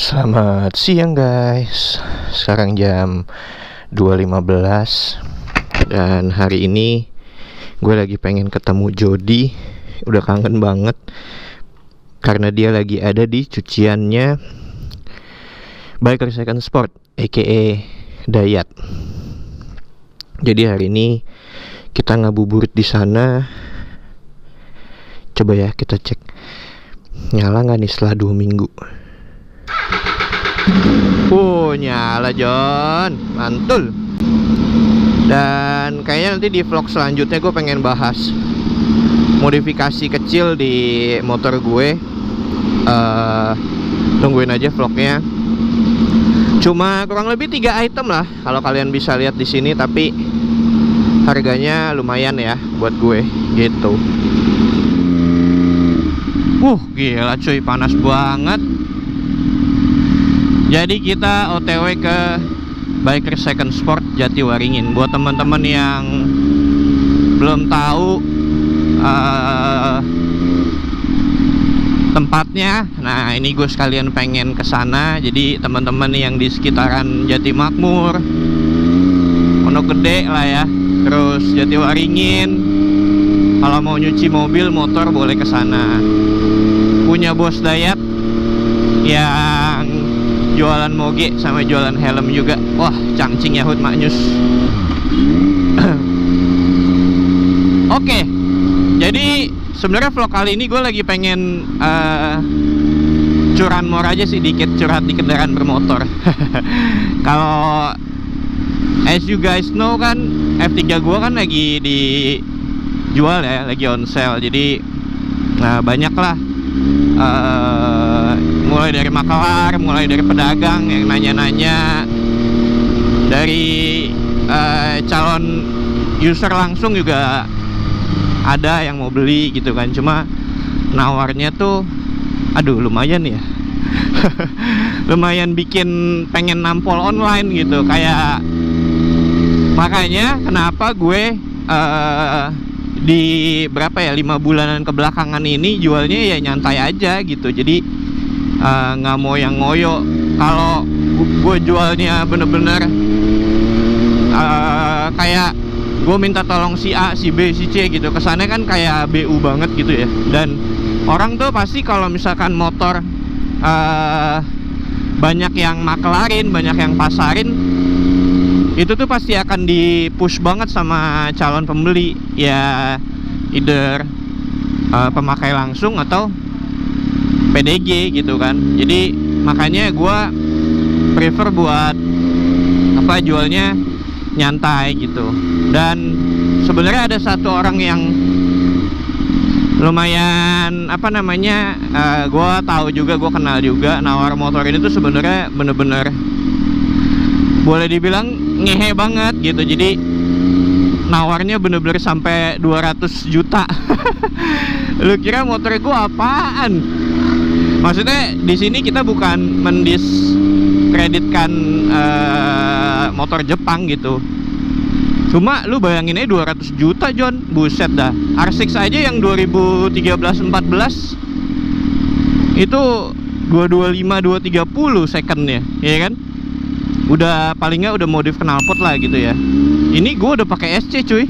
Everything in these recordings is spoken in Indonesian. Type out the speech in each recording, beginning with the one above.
Selamat siang guys. Sekarang jam 2.15 dan hari ini gue lagi pengen ketemu Jody. Udah kangen banget karena dia lagi ada di cuciannya Biker Second Sport aka Dayat. Jadi hari ini kita ngabuburit di sana. Coba ya kita cek nyala nggak nih setelah 2 minggu. Nyala John, mantul. Dan kayaknya nanti di vlog selanjutnya gue pengen bahas modifikasi kecil di motor gue. Tungguin aja vlognya. Cuma kurang lebih 3 item lah kalau kalian bisa lihat di sini, tapi harganya lumayan ya buat gue gitu. Gila cuy, panas banget. Jadi kita OTW ke Biker Second Sport Jatiwaringin. Buat teman-teman yang belum tahu tempatnya, nah ini gue sekalian pengen ke sana. Jadi teman-teman yang di sekitaran Jatimakmur, Pondok Gede lah ya, terus Jatiwaringin, kalau mau nyuci mobil motor boleh ke sana. Punya bos Dayat yang jualan moge sama jualan helm juga. Wah, cangcing Yahut maknyus. Oke, jadi sebenarnya vlog kali ini gue lagi pengen curanmor aja sih, dikit curhat di kendaraan bermotor. Kalau as you guys know kan, F3 gue kan lagi dijual ya, lagi on sale. Jadi banyak lah, mulai dari makelar, mulai dari pedagang yang nanya-nanya, dari calon user langsung juga ada yang mau beli gitu kan. Cuma nawarnya tuh aduh lumayan ya. Lumayan bikin pengen nampol online gitu. Kayak makanya kenapa gue di berapa ya, 5 bulanan kebelakangan ini jualnya ya nyantai aja gitu. Jadi nggak mau yang ngoyo. Kalau gue jualnya bener-bener kayak gue minta tolong si A, si B, si C gitu, kesannya kan kayak BU banget gitu ya. Dan orang tuh pasti kalau misalkan motor banyak yang makelarin, banyak yang pasarin, itu tuh pasti akan di-push banget sama calon pembeli. Ya either pemakai langsung atau PDG gitu kan. Jadi makanya gue prefer buat jualnya nyantai gitu. Dan sebenarnya ada satu orang yang lumayan gue tahu juga, gue kenal juga, nawar motor ini tuh sebenarnya bener-bener boleh dibilang ngehe banget gitu. Jadi nawarnya bener-bener sampai 200 juta. Lu kira motor gue apaan? Maksudnya di sini kita bukan mendiskreditkan motor Jepang gitu. Cuma lu bayangin aja 200 juta John, buset dah. R6 aja yang 2013-14 itu 225, 230 secondnya, ya kan? Udah palingnya udah modif knalpot lah gitu ya. Ini gue udah pakai SC cuy.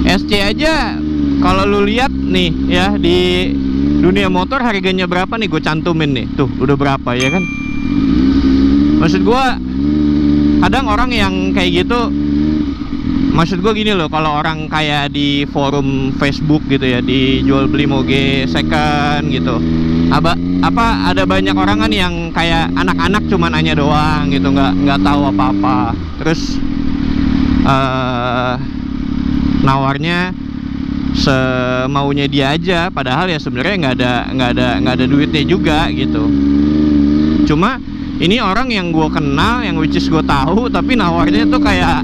SC aja kalau lu lihat nih ya, di dunia motor harganya berapa nih, gue cantumin nih. Tuh udah berapa ya kan. Maksud gue kadang orang yang kayak gitu, maksud gue gini loh, kalau orang kayak di forum Facebook gitu ya, dijual beli moge second gitu, ada banyak orang kan yang kayak anak-anak cuma nanya doang gitu, nggak tahu apa-apa. Terus nawarnya semaunya dia aja, padahal ya sebenarnya nggak ada duitnya juga gitu. Cuma ini orang yang gue kenal, yang which is gue tahu, tapi nawarnya tuh kayak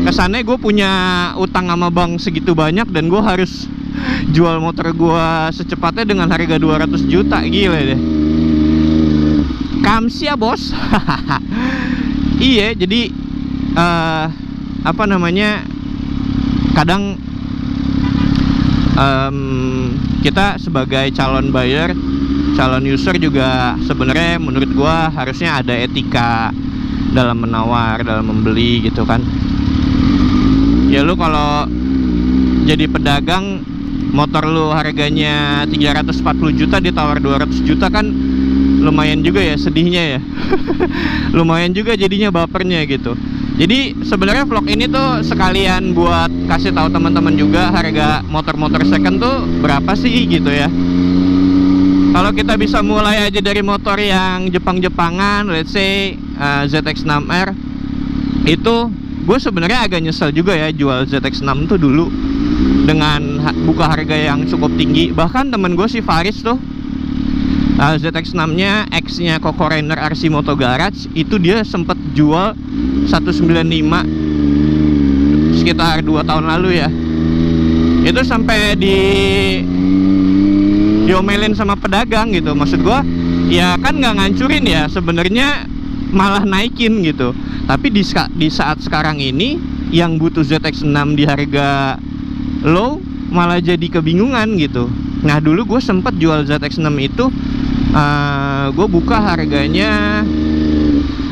kesannya gue punya utang sama bank segitu banyak dan gue harus jual motor gue secepatnya dengan harga 200 juta. Gila deh. Kamsia bos. Iya, jadi kadang kita sebagai calon buyer calon user juga sebenarnya menurut gua harusnya ada etika dalam menawar, dalam membeli gitu kan. Ya lu kalau jadi pedagang, motor lu harganya 340 juta ditawar 200 juta kan lumayan juga ya sedihnya ya. Lumayan juga jadinya bapernya gitu. Jadi sebenarnya vlog ini tuh sekalian buat kasih tahu teman-teman juga harga motor-motor second tuh berapa sih gitu ya. Kalau kita bisa mulai aja dari motor yang Jepang-Jepangan, let's say ZX6R, itu gue sebenarnya agak nyesel juga ya jual ZX6 tuh dulu dengan buka harga yang cukup tinggi. Bahkan temen gue si Faris tuh, ZX6-nya X-nya Koko Rainer RC Moto Garage, itu dia sempet jual 195 sekitar 2 tahun lalu ya. Itu sampai diomelin sama pedagang gitu. Maksud gua ya kan nggak ngancurin ya, sebenarnya malah naikin gitu. Tapi di saat sekarang ini yang butuh ZX6 di harga low malah jadi kebingungan gitu. Nah dulu gue sempet jual ZX6 itu, gue buka harganya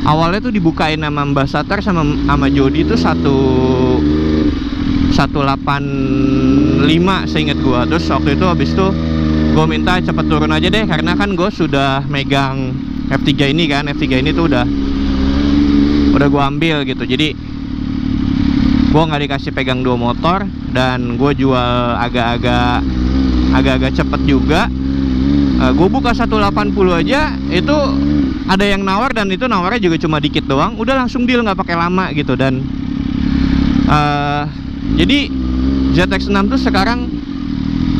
awalnya tuh dibukain sama Mbak Satar sama Jody itu 185 seingat gue. Terus waktu itu habis itu gue minta cepet turun aja deh, karena kan gue sudah megang F3 ini kan. F3 ini tuh udah gue ambil gitu. Jadi gue nggak dikasih pegang 2 motor, dan gue jual agak-agak cepet juga. Gue buka 180 aja itu ada yang nawar, dan itu nawarnya juga cuma dikit doang, udah langsung deal, nggak pakai lama gitu. Dan jadi ZX6 tuh sekarang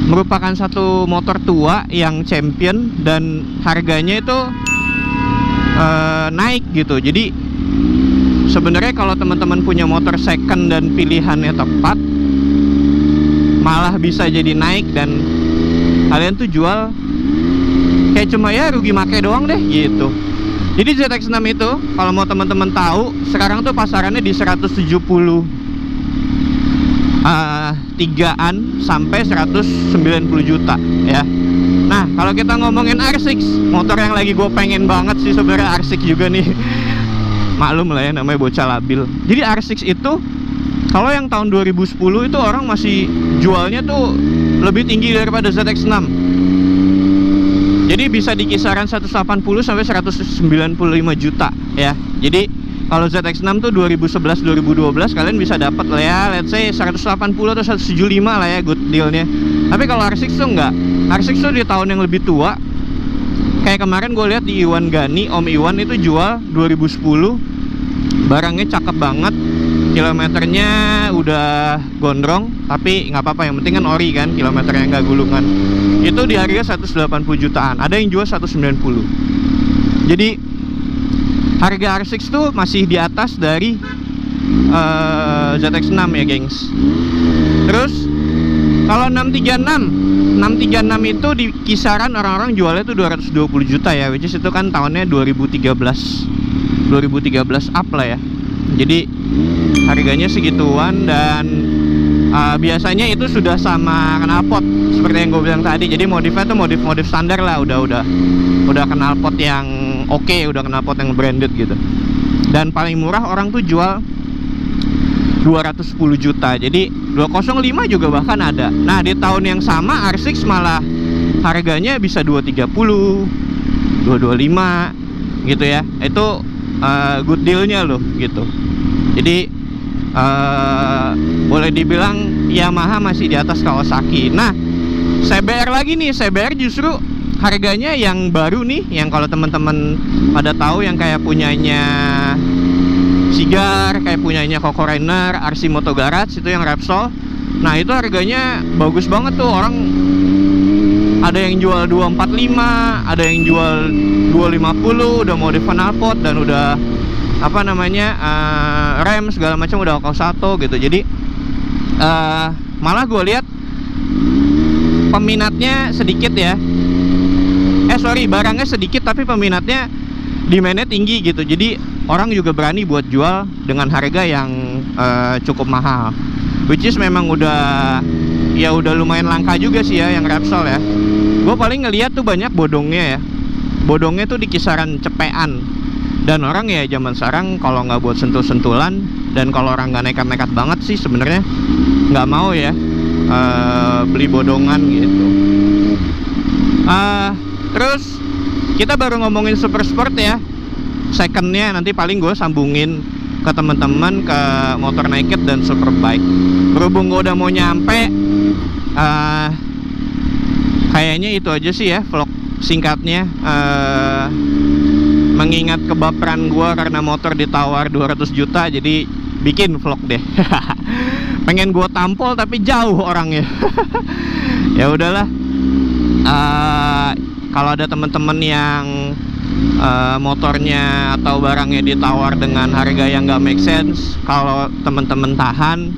merupakan satu motor tua yang champion, dan harganya itu naik gitu. Jadi sebenarnya kalau teman-teman punya motor second dan pilihannya tepat, malah bisa jadi naik, dan kalian tuh jual kayak cuma ya rugi make doang deh gitu. Jadi ZX6 itu kalau mau teman-teman tahu, sekarang tuh pasarannya di 173-an sampai 190 juta ya. Nah kalau kita ngomongin R6, motor yang lagi gue pengen banget sih sebenarnya R6 juga nih. Maklum lah ya, namanya bocah labil. Jadi R6 itu kalau yang tahun 2010 itu orang masih jualnya tuh lebih tinggi daripada ZX6. Jadi bisa di kisaran 180 sampai 195 juta ya. Jadi kalau ZX6 tuh 2011 2012 kalian bisa dapat lah ya, let's say 180 atau 175 lah ya, good dealnya. Tapi kalau R6 tuh enggak. R6 tuh di tahun yang lebih tua. Kayak kemarin gue lihat di Iwan Gani, Om Iwan itu jual 2010. Barangnya cakep banget, kilometernya udah gondrong, tapi nggak apa-apa, yang penting kan ori kan, kilometernya nggak gulungan. Itu di harga 180 jutaan, ada yang jual 190. Jadi harga R6 tuh masih di atas dari ZX6 ya gengs. Terus kalau 636 itu di kisaran orang-orang jualnya tuh 220 juta ya, which is itu kan tahunnya 2013 up lah ya. Jadi harganya segituan, dan biasanya itu sudah sama knalpot seperti yang gue bilang tadi. Jadi modifnya tuh modif standar lah, udah knalpot yang oke, udah knalpot yang branded gitu. Dan paling murah orang tuh jual 210 juta. Jadi 205 juga bahkan ada. Nah di tahun yang sama R6 malah harganya bisa 230, 225 gitu ya. Itu good dealnya loh gitu. Jadi boleh dibilang Yamaha masih di atas Kawasaki. Nah CBR lagi nih, CBR justru harganya yang baru nih, yang kalau teman-teman pada tahu yang kayak punyanya Sigar, kayak punyanya Koko Rainer RC Moto Garage, itu yang Repsol. Nah itu harganya bagus banget tuh. Orang ada yang jual 245, ada yang jual 250, udah modif knalpot dan udah apa namanya rem segala macam udah Kawasaki gitu. Jadi malah gue lihat peminatnya sedikit ya. Barangnya sedikit tapi peminatnya, demandnya tinggi gitu. Jadi orang juga berani buat jual dengan harga yang cukup mahal, which is memang udah lumayan langka juga sih ya yang Repsol ya. Gue paling ngeliat tuh banyak bodongnya ya. Bodongnya tuh di kisaran cepean. Dan orang ya zaman sekarang kalau nggak buat sentul-sentulan, dan kalau orang nggak nekat-nekat banget sih sebenarnya nggak mau ya beli bodongan gitu. Terus kita baru ngomongin super sport ya. Secondnya nanti paling gue sambungin ke teman-teman ke motor naked dan superbike. Berhubung gue udah mau nyampe, kayaknya itu aja sih ya vlog singkatnya. Mengingat kebaperan gue karena motor ditawar 200 juta, jadi bikin vlog deh. Pengen gue tampol tapi jauh orangnya. Ya udahlah. Kalau ada teman-teman yang motornya atau barangnya ditawar dengan harga yang nggak make sense, kalau teman-teman tahan,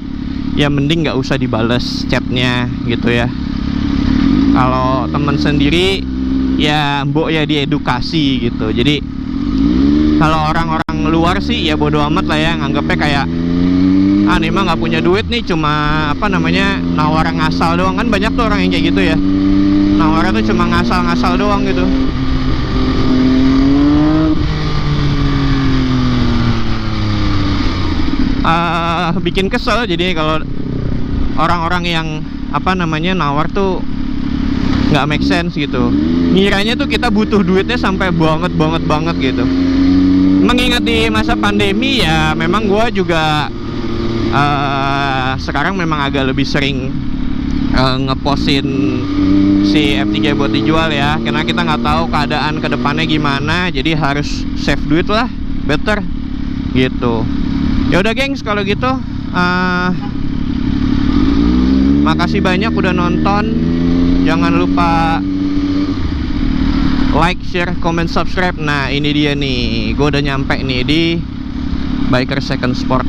ya mending nggak usah dibales chatnya gitu ya. Kalau teman sendiri ya mbok ya diedukasi gitu. Jadi kalau orang-orang luar sih ya bodo amat lah ya, nganggapnya kayak nih mah nggak punya duit nih, cuma apa namanya nawar ngasal doang. Kan banyak tuh orang yang kayak gitu ya, nawar tuh cuma ngasal-ngasal doang gitu. Bikin kesel jadi kalau orang-orang yang apa namanya nawar tuh nggak make sense gitu. Ngiranya tuh kita butuh duitnya sampai banget gitu. Mengingat di masa pandemi ya, memang gua juga sekarang memang agak lebih sering ngepostin si F3 buat dijual ya, karena kita nggak tahu keadaan kedepannya gimana, jadi harus save duit lah, better gitu. Ya udah gengs, kalau gitu makasih banyak udah nonton. Jangan lupa like, share, comment, subscribe. Nah ini dia nih, gue udah nyampe nih di Biker Second Sport.